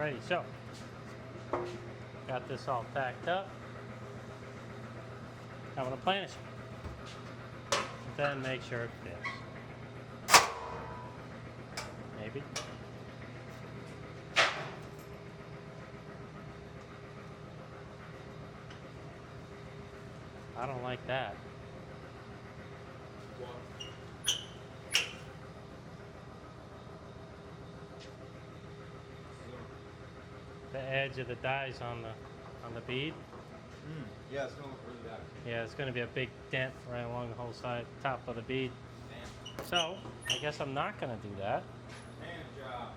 Alrighty, so got this all packed up. I'm gonna planish it. Then make sure it fits. Maybe. I don't like that. The edge of the die's on the bead. Yeah, it's gonna look really bad. Yeah, it's gonna be a big dent right along the whole side, top of the bead. Man. So I guess I'm not gonna do that. Man job.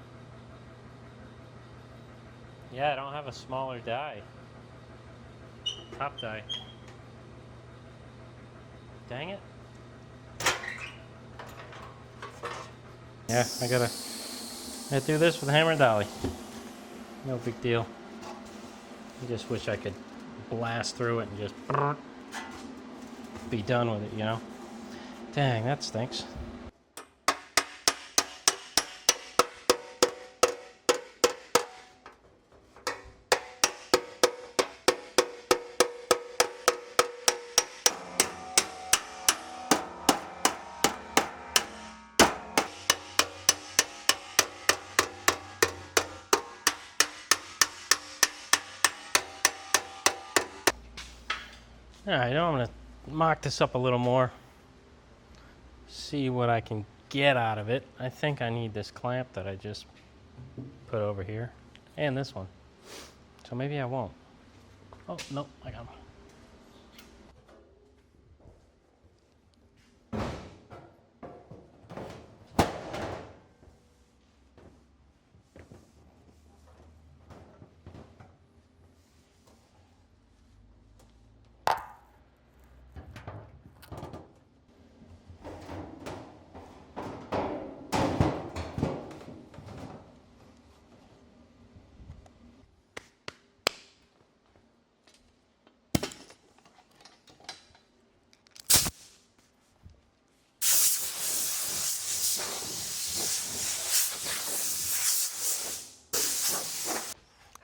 Yeah, I don't have a smaller die. Top die. Dang it. Yeah, I gotta do this with a hammer and dolly. No big deal. I just wish I could blast through it and just be done with it, you know? Dang, that stinks. Alright, now I'm going to mock this up a little more. See what I can get out of it. I think I need this clamp that I just put over here. And this one. So maybe I won't. Oh, nope, I got them.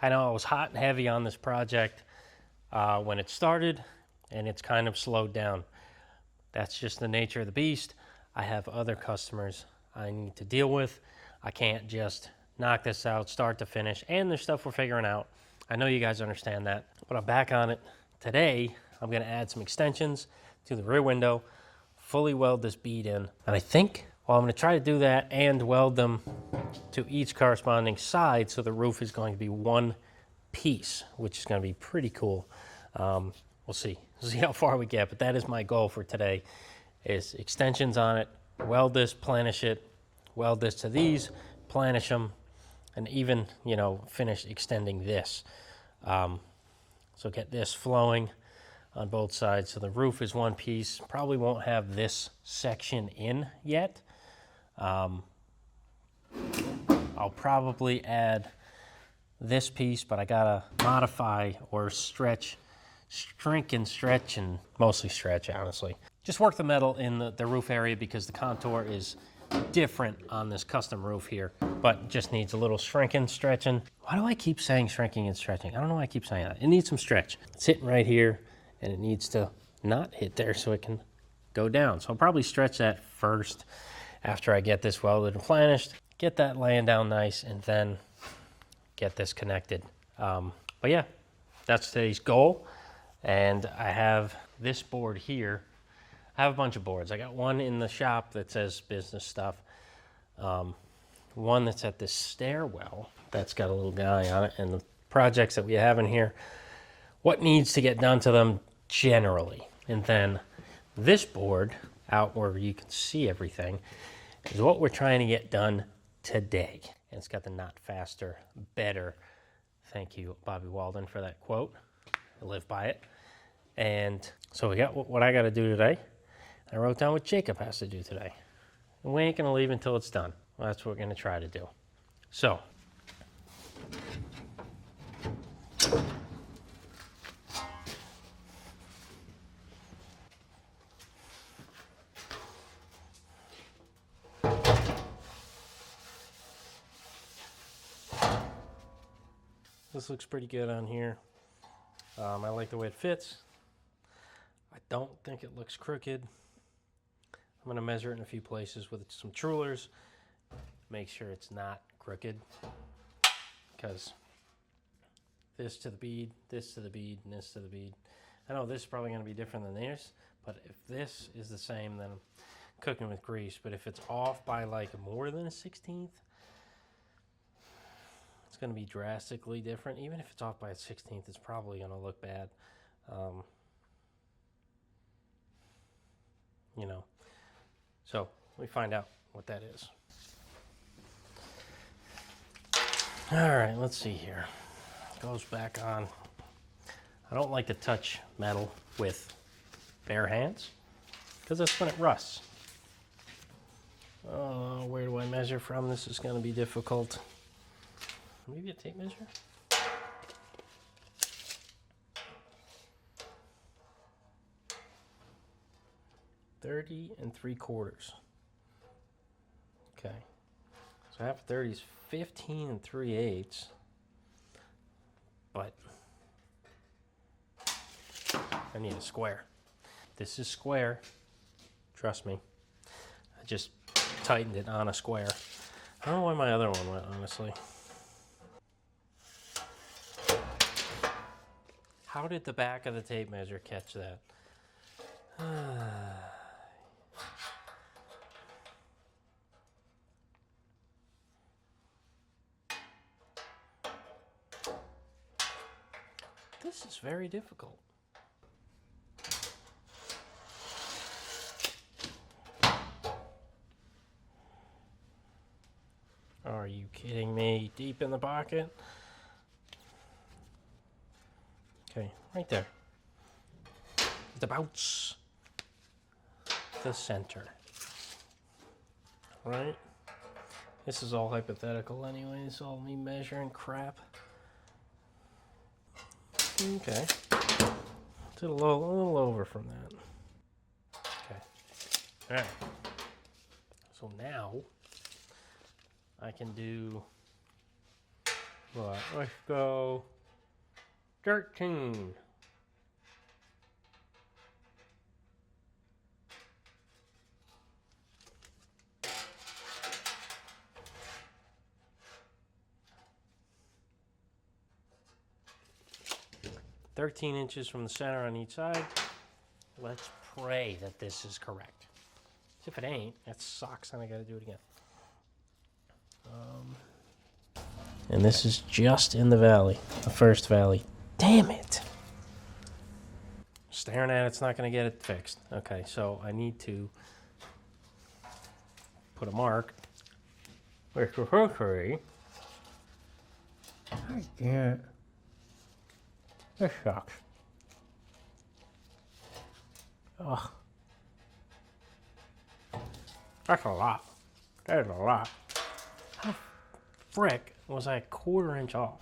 I know I was hot and heavy on this project when it started, and it's kind of slowed down. That's just the nature of the beast. I have other customers I need to deal with. I can't just knock this out start to finish, and there's stuff we're figuring out. I know you guys understand that, but I'm back on it. Today, I'm gonna add some extensions to the rear window, fully weld this bead in, and I think, well, I'm gonna try to do that and weld them to each corresponding side, so the roof is going to be one piece, which is going to be pretty cool. We'll see how far we get, but that is my goal for today, is extensions on it, weld this, planish it, weld this to these, planish them, and even, you know, finish extending this. So get this flowing on both sides, so the roof is one piece. Probably won't have this section in yet. I'll probably add this piece, but I gotta modify or shrink and stretch, and mostly stretch, honestly. Just work the metal in the roof area because the contour is different on this custom roof here, but just needs a little shrinking, stretching. Why do I keep saying shrinking and stretching? I don't know why I keep saying that. It needs some stretch. It's hitting right here, and it needs to not hit there so it can go down. So I'll probably stretch that first after I get this welded and planished. Get that laying down nice, and then get this connected. But yeah, that's today's goal. And I have this board here. I have a bunch of boards. I got one in the shop that says business stuff. One that's at this stairwell that's got a little guy on it, and the projects that we have in here, what needs to get done to them generally. And then this board out where you can see everything is what we're trying to get done today. And it's got the not faster, better. Thank you, Bobby Walden, for that quote. I live by it. And so we got what I got to do today. I wrote down what Jacob has to do today. And we ain't going to leave until it's done. Well, that's what we're going to try to do. So This looks pretty good on here. I like the way it fits. I don't think it looks crooked. I'm going to measure it in a few places with some Trulers. Make sure it's not crooked. Because this to the bead, this to the bead, and this to the bead. I know this is probably going to be different than theirs, but if this is the same, then I'm cooking with grease. But if it's off by like more than a 16th, it's going to be drastically different. Even if it's off by a 16th, it's probably going to look bad. You know, so we find out what that is. All right, let's see here. Goes back on. I don't like to touch metal with bare hands because that's when it rusts. Where do I measure from? This is going to be difficult. Maybe a tape measure? $30 3/4. Okay. So half of 30 is 15 3/8. But I need a square. This is square. Trust me. I just tightened it on a square. I don't know why my other one went, honestly. How did the back of the tape measure catch that? This is very difficult. Are you kidding me? Deep in the pocket? Okay, right there. It's about the center. Right? This is all hypothetical anyway. It's all me measuring crap. Okay. It's a little over from that. Okay. All right. So now I can do what? Let's go 13. $13 from the center on each side. Let's pray that this is correct. If it ain't, that sucks, and I gotta do it again. And this is just in the valley, the first valley. Damn it! Staring at it's not gonna get it fixed. Okay, so I need to put a mark. Where's the hurry? I can't. This sucks. Ugh. That's a lot. That is a lot. How frick was I a 1/4 inch off?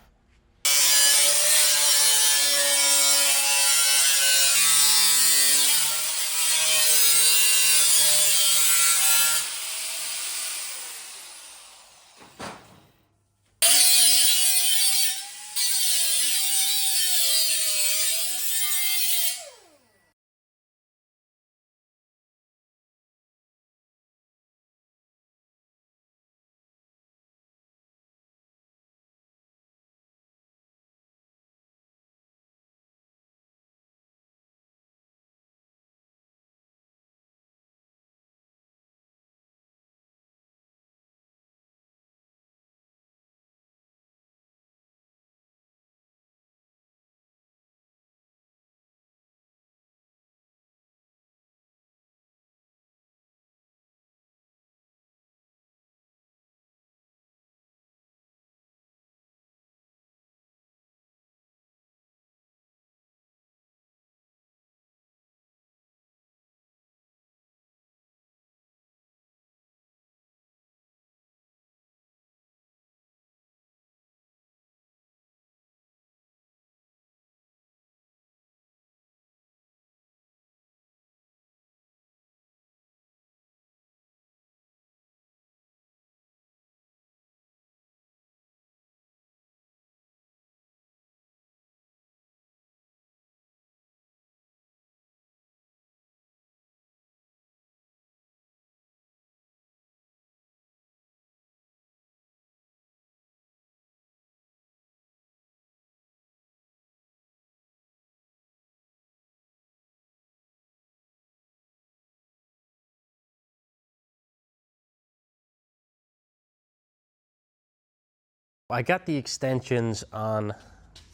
I got the extensions on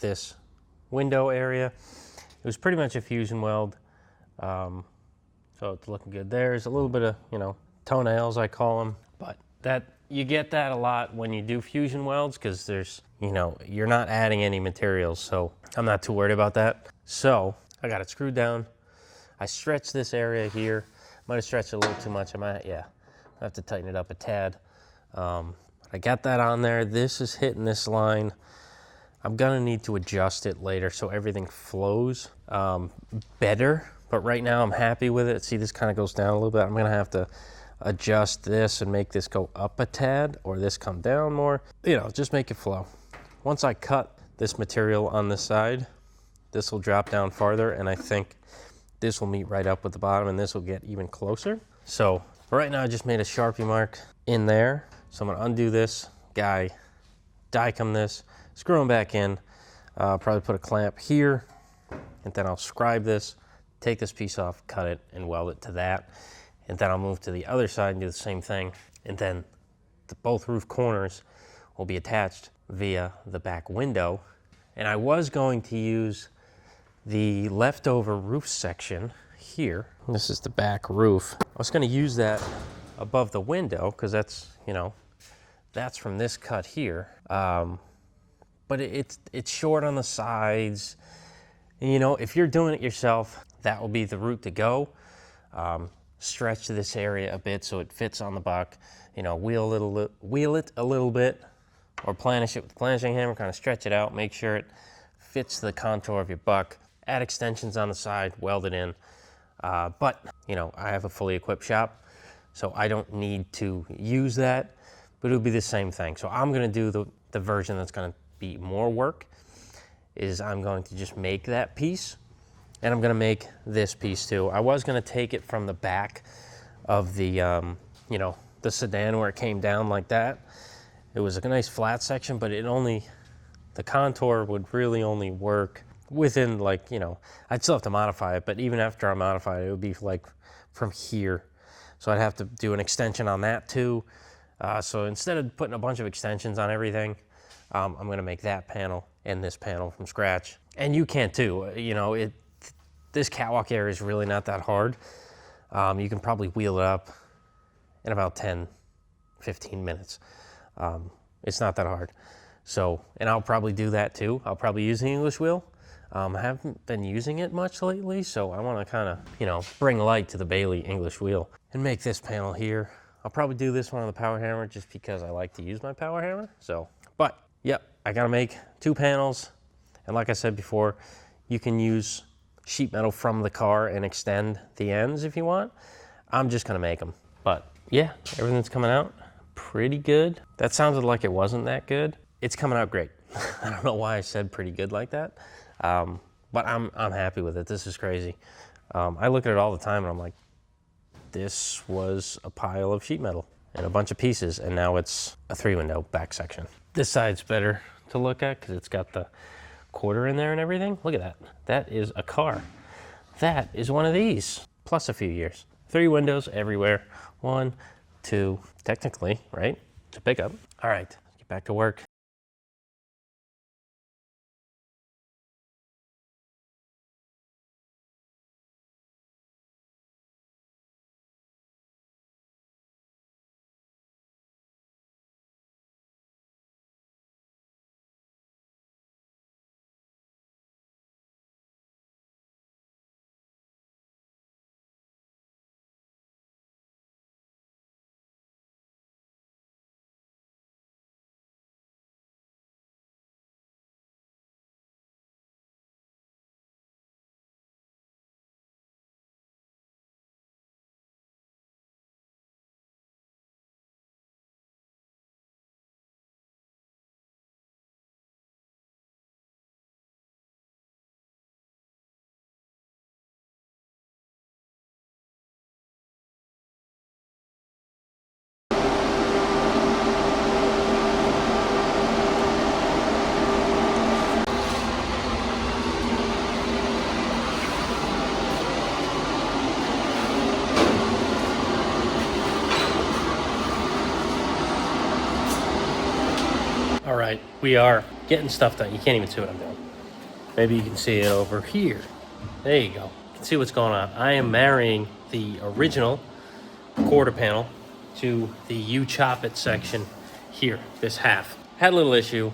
this window area. It was pretty much a fusion weld. So it's looking good. There's a little bit of, toenails, I call them, but you get that a lot when you do fusion welds because there's, you're not adding any materials. So I'm not too worried about that. So I got it screwed down. I stretched this area here. Might have stretched it a little too much. I have to tighten it up a tad. I got that on there. This is hitting this line. I'm gonna need to adjust it later so everything flows better. But right now I'm happy with it. See, this kind of goes down a little bit. I'm gonna have to adjust this and make this go up a tad or this come down more. Just make it flow. Once I cut this material on this side, this will drop down farther, and I think this will meet right up with the bottom, and this will get even closer. So right now I just made a Sharpie mark in there. So I'm gonna undo this guy, die-come this, screw them back in, probably put a clamp here, and then I'll scribe this, take this piece off, cut it, and weld it to that. And then I'll move to the other side and do the same thing. And then both roof corners will be attached via the back window. And I was going to use the leftover roof section here. This is the back roof. I was gonna use that above the window because that's, that's from this cut here. But it's short on the sides. And, if you're doing it yourself, that will be the route to go. Stretch this area a bit so it fits on the buck. Wheel it a little bit, or planish it with the planishing hammer, kind of stretch it out, make sure it fits the contour of your buck. Add extensions on the side, weld it in. But, I have a fully equipped shop, so I don't need to use that, but it'll be the same thing. So I'm gonna do the version that's gonna be more work, is I'm going to just make that piece, and I'm gonna make this piece too. I was gonna take it from the back of the, the sedan where it came down like that. It was a nice flat section, but the contour would really only work within I'd still have to modify it, but even after I modify it, it would be like from here. So I'd have to do an extension on that too. So instead of putting a bunch of extensions on everything, I'm gonna make that panel and this panel from scratch. And you can too, this catwalk area is really not that hard. You can probably wheel it up in about 10, 15 minutes. It's not that hard. So, and I'll probably do that too. I'll probably use the English wheel. I haven't been using it much lately, so I want to kind of, bring light to the Bailey English wheel and make this panel here. I'll probably do this one on the power hammer just because I like to use my power hammer. So, but yep, I got to make 2 panels. And like I said before, you can use sheet metal from the car and extend the ends if you want. I'm just going to make them. But yeah, everything's coming out pretty good. That sounded like it wasn't that good. It's coming out great. I don't know why I said pretty good like that. But I'm happy with it. This is crazy. I look at it all the time and I'm like, this was a pile of sheet metal and a bunch of pieces, and now it's a 3-window back section. This side's better to look at because it's got the quarter in there and everything. Look at that. That is a car. That is one of these, plus a few years. 3 windows everywhere. 1, 2, technically, right? It's a pickup. All right, get back to work. we are getting stuff done. You can't even see what I'm doing. Maybe you can see it over here. There you go. You can see what's going on. I am marrying the original quarter panel to the You Chop It section here, this half. Had a little issue.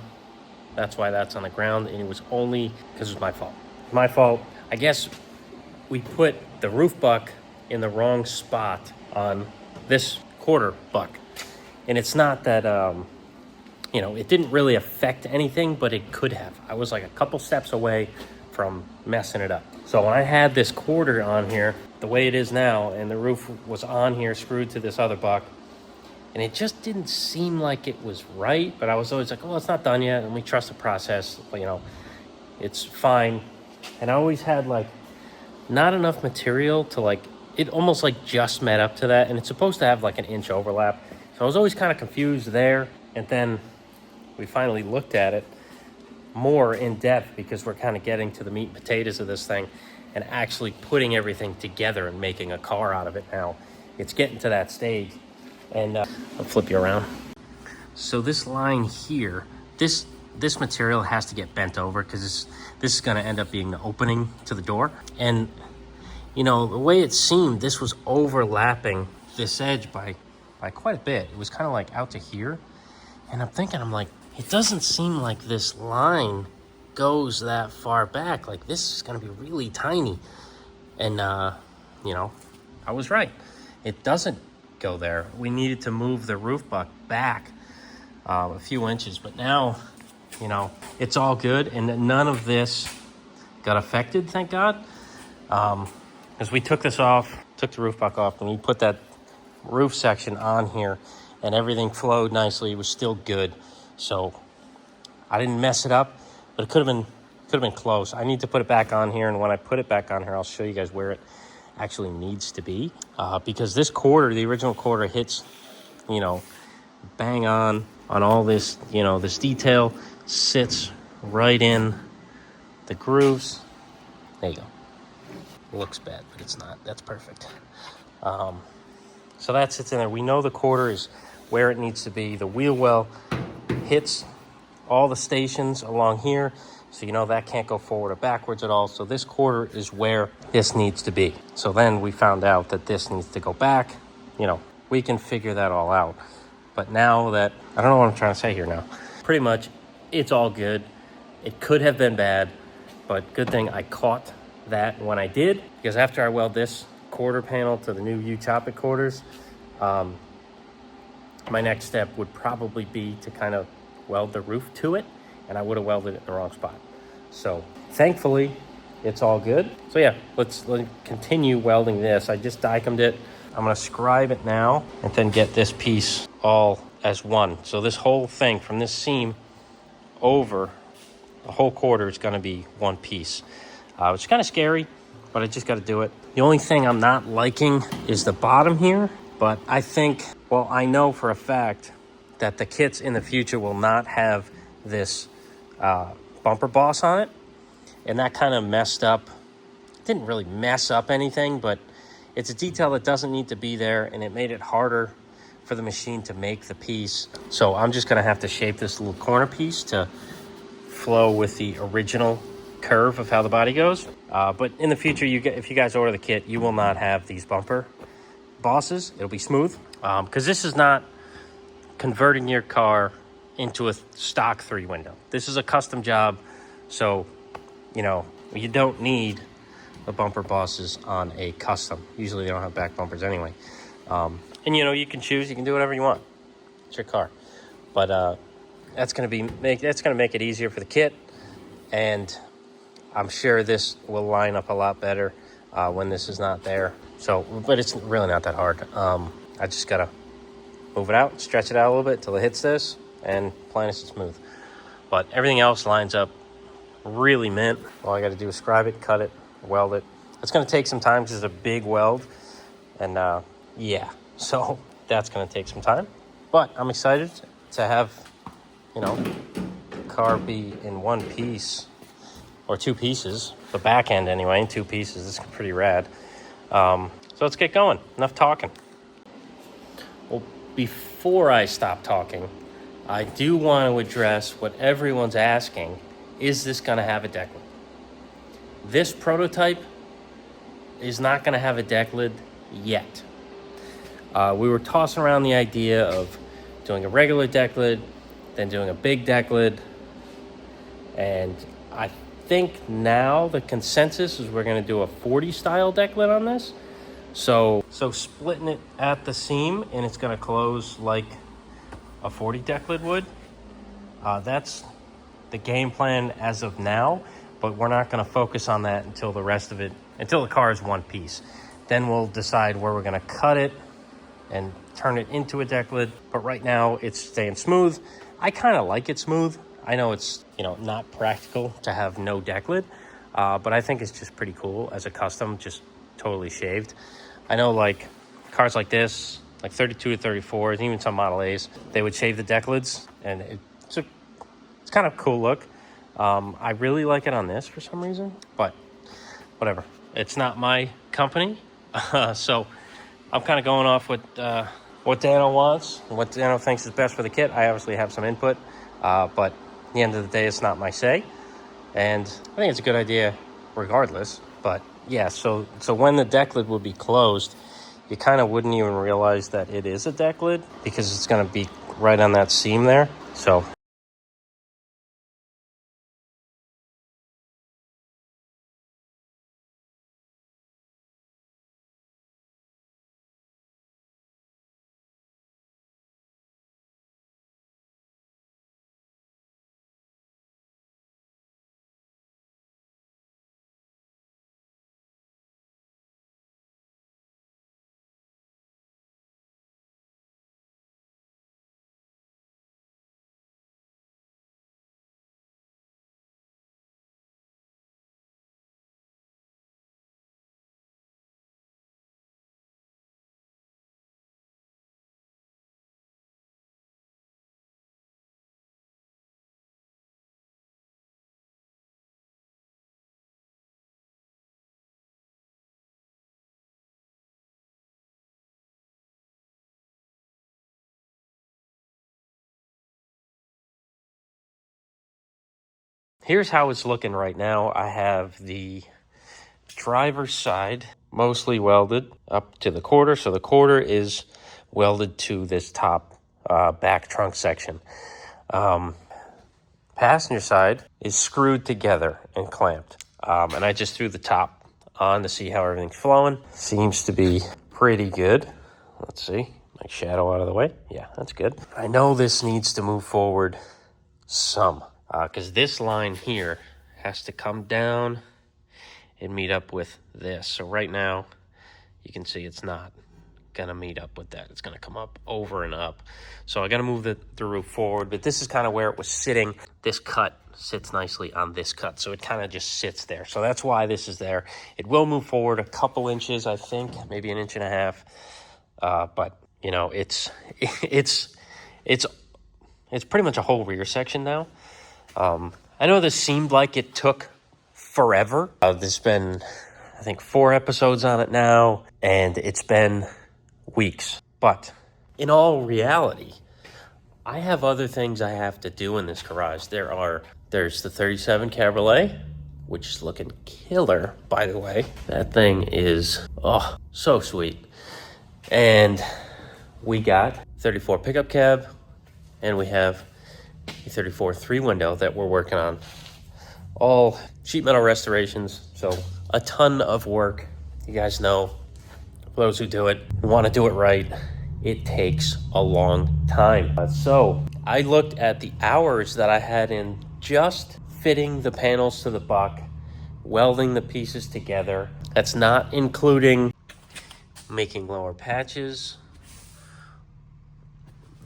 That's why that's on the ground, and it was only because it was my fault. My fault. I guess we put the roof buck in the wrong spot on this quarter buck. And it's not that, it didn't really affect anything, but it could have. I was like a couple steps away from messing it up. So when I had this quarter on here, the way it is now, and the roof was on here, screwed to this other buck, and it just didn't seem like it was right, but I was always like, well, it's not done yet, and we trust the process, it's fine. And I always had not enough material to it almost just met up to that, and it's supposed to have an inch overlap. So I was always kind of confused there, and then we finally looked at it more in depth because we're kind of getting to the meat and potatoes of this thing and actually putting everything together and making a car out of it now. It's getting to that stage. And I'll flip you around. So this line here, this material has to get bent over because this is going to end up being the opening to the door. And the way it seemed, this was overlapping this edge by quite a bit. It was kind of out to here. And I'm like, it doesn't seem like this line goes that far back. This is going to be really tiny. And, I was right. It doesn't go there. We needed to move the roof buck back a few inches, but now, it's all good, and none of this got affected, thank God. As we took this off, took the roof buck off, and we put that roof section on here, and everything flowed nicely. It was still good, so I didn't mess it up, but it could have been close. I need to put it back on here, and when I put it back on here, I'll show you guys where it actually needs to be, because this quarter, the original quarter, hits bang on all this, this detail sits right in the grooves. There you go. It looks bad, but it's not. That's perfect. So that sits in there. We know the quarter is where it needs to be. The wheel well hits all the stations along here, so that can't go forward or backwards at all. So this quarter is where this needs to be. So then we found out that this needs to go back. We can figure that all out. But now that, I don't know what I'm trying to say here now. Pretty much, it's all good. It could have been bad, but good thing I caught that when I did, because after I weld this quarter panel to the new You Chop It quarters, my next step would probably be to kind of weld the roof to it, and I would have welded it in the wrong spot. So thankfully, it's all good. So yeah, let's continue welding this. I just die-cumed it. I'm gonna scribe it now and then get this piece all as one. So this whole thing from this seam over the whole quarter is gonna be one piece. Which is kind of scary, but I just gotta do it. The only thing I'm not liking is the bottom here, but I think, I know for a fact that the kits in the future will not have this bumper boss on it, and that kind of messed up. Didn't really mess up anything, but it's a detail that doesn't need to be there, and it made it harder for the machine to make the piece. So I'm just gonna have to shape this little corner piece to flow with the original curve of how the body goes. But in the future, if you guys order the kit, you will not have these bumper bosses. It'll be smooth, because this is not converting your car into a stock 3-window. This is a custom job, so you don't need the bumper bosses on a custom. Usually they don't have back bumpers anyway. And you can choose, you can do whatever you want. It's your car. But that's gonna make it easier for the kit, and I'm sure this will line up a lot better when this is not there. So, but it's really not that hard. I just gotta move it out, stretch it out a little bit till it hits this, and planish it smooth. But everything else lines up really mint. All I gotta do is scribe it, cut it, weld it. It's gonna take some time because it's a big weld, and so that's gonna take some time. But I'm excited to have, the car be in one piece, or two pieces, the back end anyway, in two pieces. This is pretty rad. So let's get going. Enough talking. Well, before I stop talking, I do want to address what everyone's asking. Is this going to have a deck lid? This prototype is not going to have a deck lid yet. We were tossing around the idea of doing a regular deck lid, then doing a big deck lid. And I think now the consensus is we're going to do a 40 style deck lid on this. So splitting it at the seam, and it's going to close like a 40 deck lid would. That's the game plan as of now, but we're not going to focus on that until the car is one piece. Then we'll decide where we're going to cut it and turn it into a deck lid. But right now it's staying smooth. I kind of like it smooth. I know it's, not practical to have no deck lid, but I think it's just pretty cool as a custom, just totally shaved. I know like cars like this, like 32 to 34s, even some Model A's, they would shave the deck lids, and it's kind of a cool look. I really like it on this for some reason, but whatever. It's not my company, so I'm kind of going off what Dano wants, and what Dano thinks is best for the kit. I obviously have some input, but at the end of the day, it's not my say, and I think it's a good idea regardless. But yeah, so when the deck lid will be closed, you kind of wouldn't even realize that it is a deck lid because it's going to be right on that seam there. So here's how it's looking right now. I have the driver's side mostly welded up to the quarter. So the quarter is welded to this top back trunk section. Passenger side is screwed together and clamped. And I just threw the top on to see how everything's flowing. Seems to be pretty good. Let's see. Make shadow out of the way. Yeah, that's good. I know this needs to move forward some. Because this line here has to come down and meet up with this. So right now, you can see it's not going to meet up with that. It's going to come up over and up. So I got to move the roof forward. But this is kind of where it was sitting. This cut sits nicely on this cut. So it kind of just sits there. So that's why this is there. It will move forward a couple inches, I think. Maybe an inch and a half. But, it's pretty much a whole rear section now. I know this seemed like it took forever. There's been, I think, 4 episodes on it now, and it's been weeks. But in all reality, I have other things I have to do in this garage. There's the 37 Cabriolet, which is looking killer, by the way. That thing is, so sweet. And we got 34 pickup cab, and we have a 34 3-window that we're working on. All sheet metal restorations, so a ton of work. You guys know, for those who do it, want to do it right, it takes a long time. So I looked at the hours that I had in just fitting the panels to the buck, welding the pieces together. That's not including making lower patches.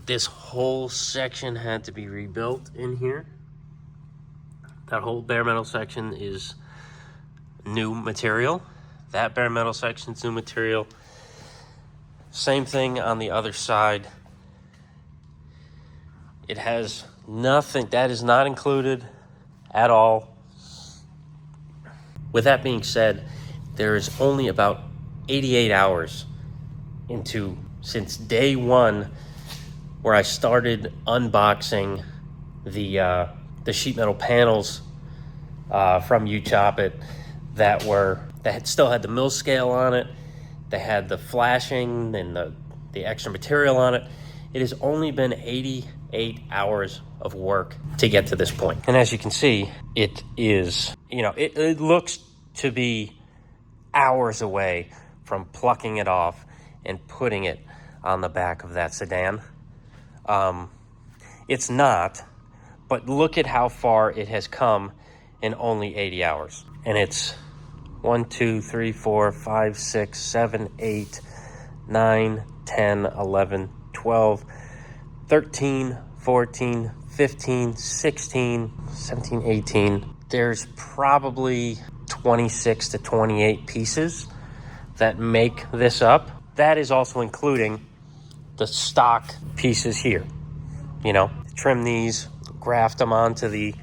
This whole section had to be rebuilt in here. That whole bare metal section is new material. That bare metal section's new material. Same thing on the other side. It has nothing, that is not included at all. With that being said, there is only about 88 hours since day one where I started unboxing the sheet metal panels from You Chop It that still had the mill scale on it. They had the flashing and the extra material on it. It has only been 88 hours of work to get to this point. And as you can see, it is, it looks to be hours away from plucking it off and putting it on the back of that sedan. It's not, but look at how far it has come in only 80 hours. And it's 1, 2, 3, 4, 5, 6, 7, 8, 9, 10, 11, 12, 13, 14, 15, 16, 17, 18. There's probably 26 to 28 pieces that make this up. That is also including the stock pieces here. Trim these, graft them onto the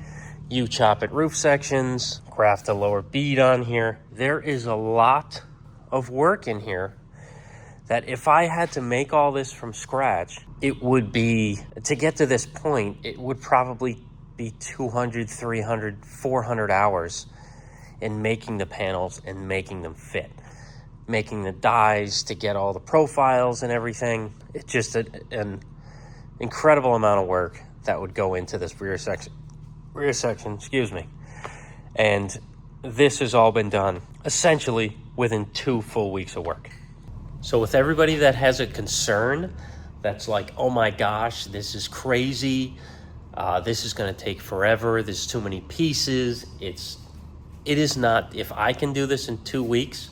You Chop It roof sections, graft a lower bead on here. There is a lot of work in here that if I had to make all this from scratch, it would be, to get to this point, it would probably be 200, 300, 400 hours in making the panels and making them fit. Making the dies to get all the profiles and everything. It's just an incredible amount of work that would go into this rear section, and this has all been done essentially within 2 full weeks of work. So with everybody that has a concern that's like, oh my gosh, this is crazy, this is going to take forever, there's too many pieces, it is not. If I can do this in 2 weeks,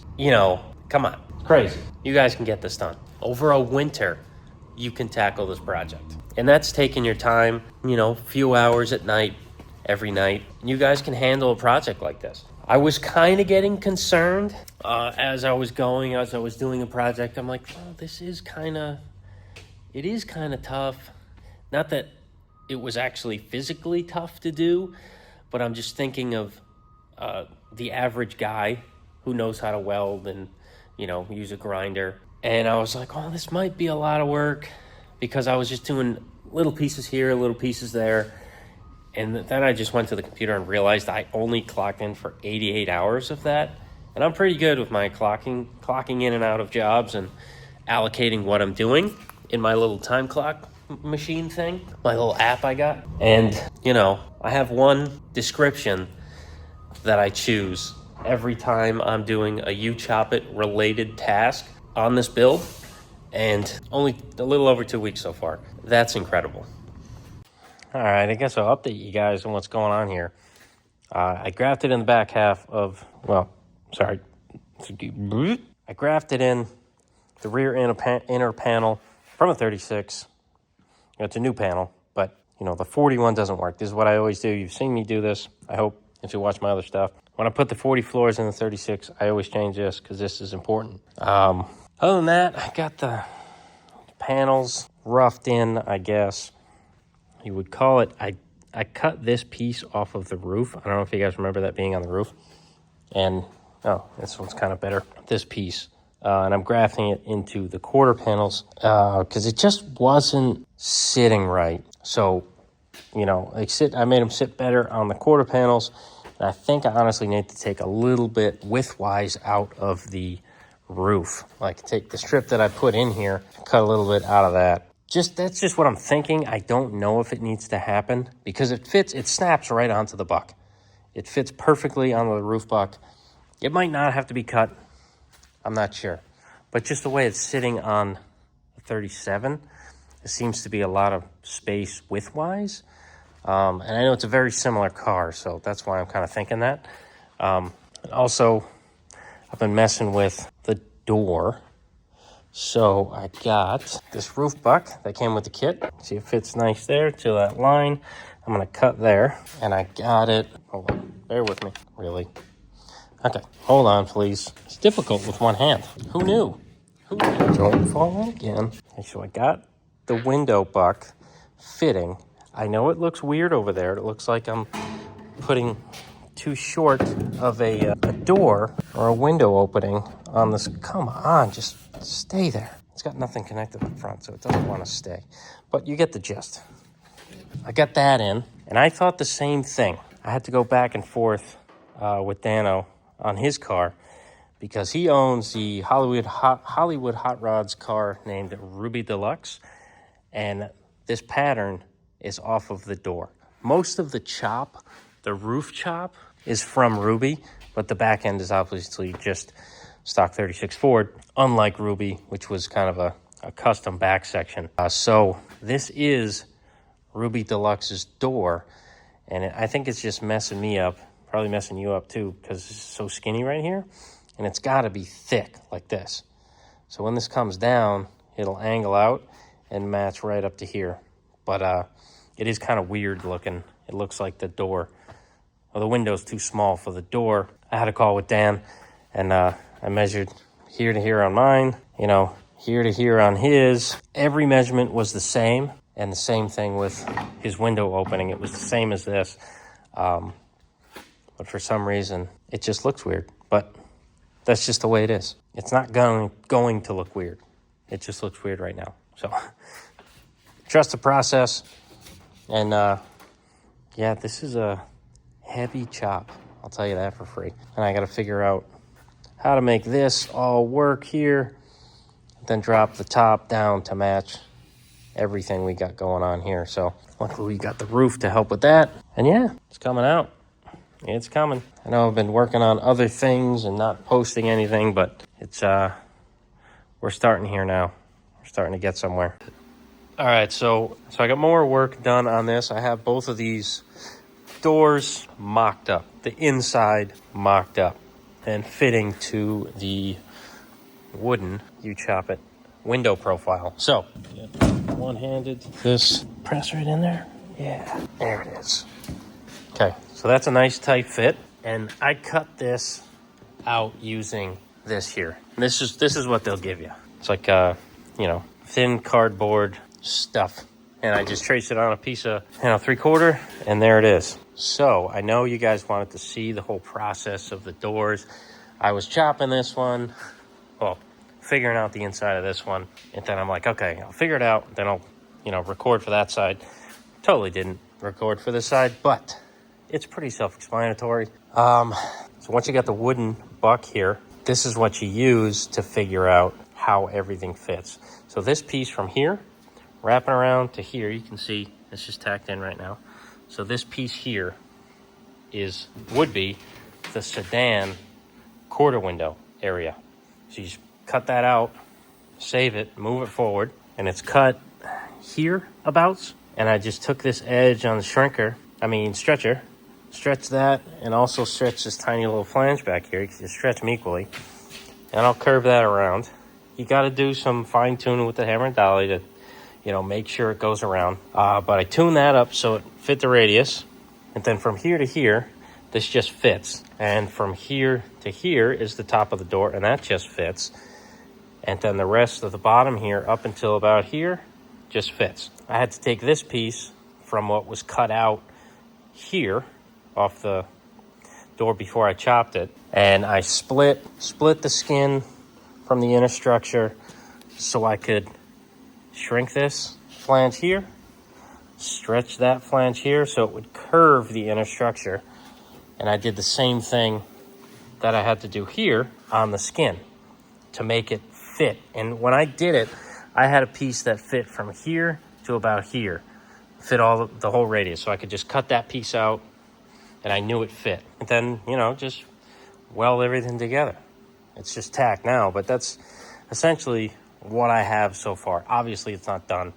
come on, it's crazy. You guys can get this done over a winter. You can tackle this project, and that's taking your time, few hours at night, every night. You guys can handle a project like this. I was kind of getting concerned as I was doing the project. I'm like, oh, it is kind of tough. Not that it was actually physically tough to do, but I'm just thinking of the average guy who knows how to weld and, use a grinder. And I was like, oh, this might be a lot of work, because I was just doing little pieces here, little pieces there. And then I just went to the computer and realized I only clocked in for 88 hours of that. And I'm pretty good with my clocking in and out of jobs and allocating what I'm doing in my little time clock machine thing, my little app I got. And, I have one description that I choose every time I'm doing a You Chop It related task on this build, and only a little over 2 weeks so far. That's incredible. All right, I guess I'll update you guys on what's going on here. I grafted in the back half of, I grafted in the rear inner panel from a 36. It's a new panel, but, the 41 doesn't work. This is what I always do. You've seen me do this, I hope, if you watch my other stuff. When I put the 40 floors in the 36, I always change this because this is important. Other than that, I got the panels roughed in, I guess you would call it. I cut this piece off of the roof. I don't know if you guys remember that being on the roof. And, this one's kind of better. This piece. And I'm grafting it into the quarter panels because it just wasn't sitting right. So, I made them sit better on the quarter panels. And I think I honestly need to take a little bit widthwise out of the roof. Like, take the strip that I put in here, cut a little bit out of that. That's just what I'm thinking. I don't know if it needs to happen because it snaps right onto the buck. It fits perfectly on the roof buck. It might not have to be cut. I'm not sure. But just the way it's sitting on the 37, there seems to be a lot of space widthwise. And I know it's a very similar car, so that's why I'm kind of thinking that. And also, I've been messing with the door. So I got this roof buck that came with the kit. See, it fits nice there to that line. I'm going to cut there. And I got it. Hold on. Bear with me. Really? Okay. Hold on, please. It's difficult with one hand. Who knew? Don't fall in again. Okay, so I got the window buck fitting. I know it looks weird over there. It looks like I'm putting too short of a door or a window opening on this. Come on, just stay there. It's got nothing connected up front, so it doesn't want to stay. But you get the gist. I got that in, and I thought the same thing. I had to go back and forth with Dano on his car because he owns the Hollywood Hot Rods car named Ruby Deluxe, and this pattern is off of the door. Most of the chop, the roof chop, is from Ruby, but the back end is obviously just stock 36 Ford, unlike Ruby, which was kind of a custom back section. So this is Ruby Deluxe's door, and I think it's just messing me up, probably messing you up too, because it's so skinny right here, and it's got to be thick like this. So when this comes down, it'll angle out and match right up to here. But it is kind of weird looking. It looks like the door, well, the window's too small for the door. I had a call with Dan, and I measured here to here on mine, here to here on his. Every measurement was the same, and the same thing with his window opening. It was the same as this. But for some reason, it just looks weird. But that's just the way it is. It's not going to look weird. It just looks weird right now. So trust the process. And yeah, this is a heavy chop. I'll tell you that for free. And I got to figure out how to make this all work here, then drop the top down to match everything we got going on here. So luckily we got the roof to help with that. And yeah, it's coming out. It's coming. I know I've been working on other things and not posting anything, but it's we're starting here now. We're starting to get somewhere. All right, so I got more work done on this. I have both of these doors mocked up, the inside mocked up, and fitting to the wooden, you chop it, window profile. So, one-handed, this press right in there. Yeah, there it is. Okay, so that's a nice tight fit, and I cut this out using this here. And this is what they'll give you. It's like thin cardboard stuff, and I just traced it on a piece of 3/4, and there it is. So I know you guys wanted to see the whole process of the doors. I was chopping this one, figuring out the inside of this one, and then I'm like, okay, I'll figure it out, then I'll record for that side. Totally didn't record for this side, but it's pretty self-explanatory. So once you got the wooden buck here, this is what you use to figure out how everything fits. So this piece from here, wrapping around to here, you can see it's just tacked in right now. So this piece here would be the sedan quarter window area. So you just cut that out, save it, move it forward, and it's cut here abouts. And I just took this edge on the stretcher, stretch that, and also stretch this tiny little flange back here. You can just stretch them equally. And I'll curve that around. You got to do some fine tuning with the hammer and dolly to make sure it goes around. But I tuned that up so it fit the radius. And then from here to here, this just fits. And from here to here is the top of the door, and that just fits. And then the rest of the bottom here up until about here just fits. I had to take this piece from what was cut out here off the door before I chopped it, and I split the skin from the inner structure so I could shrink this flange here, stretch that flange here so it would curve the inner structure. And I did the same thing that I had to do here on the skin to make it fit. And when I did it, I had a piece that fit from here to about here, fit the whole radius. So I could just cut that piece out, and I knew it fit. And then, just weld everything together. It's just tack now, but that's essentially what I have so far. Obviously, it's not done,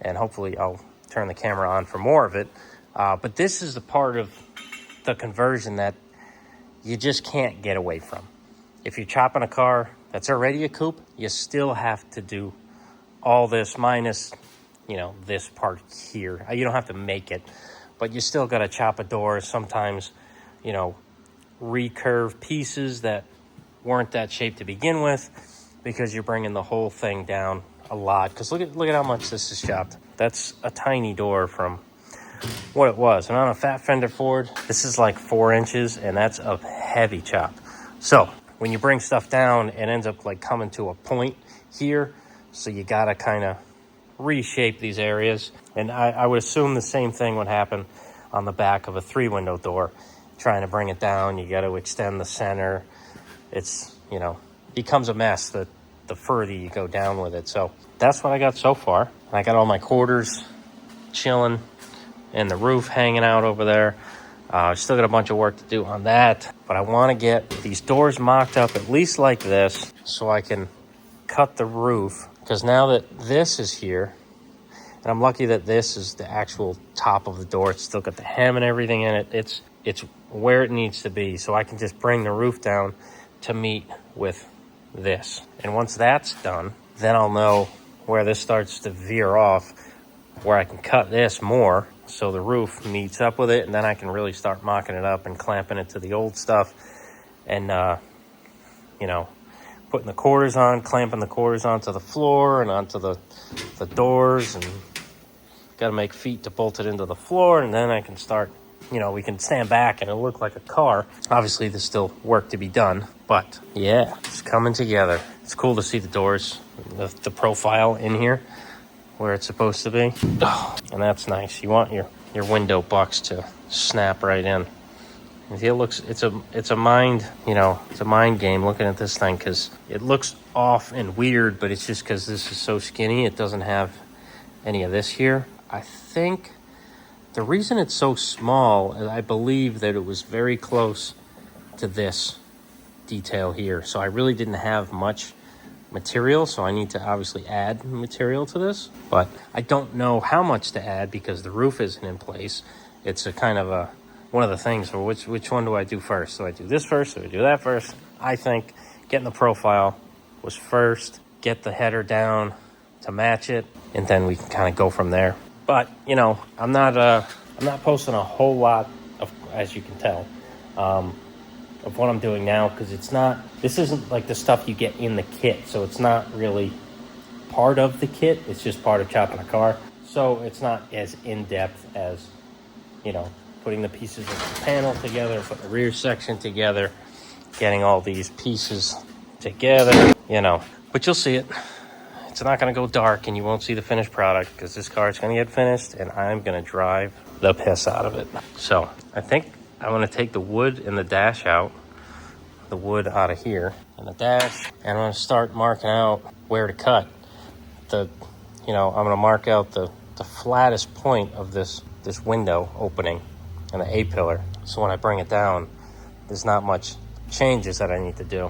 and hopefully I'll turn the camera on for more of it. But this is the part of the conversion that you just can't get away from. If you're chopping a car that's already a coupe, you still have to do all this minus, this part here. You don't have to make it, but you still got to chop a door. Sometimes, recurve pieces that weren't that shape to begin with, because you're bringing the whole thing down a lot. Because look at how much this is chopped. That's a tiny door from what it was. And on a fat fender Ford, this is like 4 inches, and that's a heavy chop. So when you bring stuff down, it ends up like coming to a point here. So you gotta kind of reshape these areas. And I would assume the same thing would happen on the back of a 3-window door. Trying to bring it down, you got to extend the center. It's, becomes a mess the further you go down with it. So that's what I got so far. I got all my quarters chilling and the roof hanging out over there. Still got a bunch of work to do on that, but I want to get these doors mocked up at least like this so I can cut the roof, because now that this is here, and I'm lucky that this is the actual top of the door. It's still got the hem and everything in it. It's where it needs to be, so I can just bring the roof down to meet with this. And once that's done, then I'll know where this starts to veer off, where I can cut this more so the roof meets up with it, and then I can really start mocking it up and clamping it to the old stuff, and putting the quarters on, clamping the quarters onto the floor and onto the doors, and got to make feet to bolt it into the floor, and then I can start, we can stand back and it'll look like a car. Obviously, there's still work to be done, but yeah, it's coming together. It's cool to see the doors, the profile in here where it's supposed to be. Oh, and that's nice. You want your window bucks to snap right in. It looks, it's a mind, it's a mind game looking at this thing, because it looks off and weird, but it's just because this is so skinny, it doesn't have any of this here. I think the reason it's so small is I believe that it was very close to this detail here. So I really didn't have much material, so I need to obviously add material to this, but I don't know how much to add because the roof isn't in place. It's a kind of one of the things for which one do I do first? Do I do this first? Do I do that first? I think getting the profile was first, get the header down to match it, and then we can kind of go from there. But I'm not posting a whole lot of, as you can tell, of what I'm doing now, because this isn't like the stuff you get in the kit, so it's not really part of the kit. It's just part of chopping a car, so it's not as in-depth as putting the pieces of the panel together, putting the rear section together, getting all these pieces together, but you'll see it. It's not going to go dark and you won't see the finished product, because this car is going to get finished and I'm going to drive the piss out of it. So I think I'm going to take the wood and the dash out, the wood out of here and the dash, and I'm going to start marking out where to cut. I'm going to mark out the flattest point of this window opening and the A-pillar. So when I bring it down, there's not much changes that I need to do.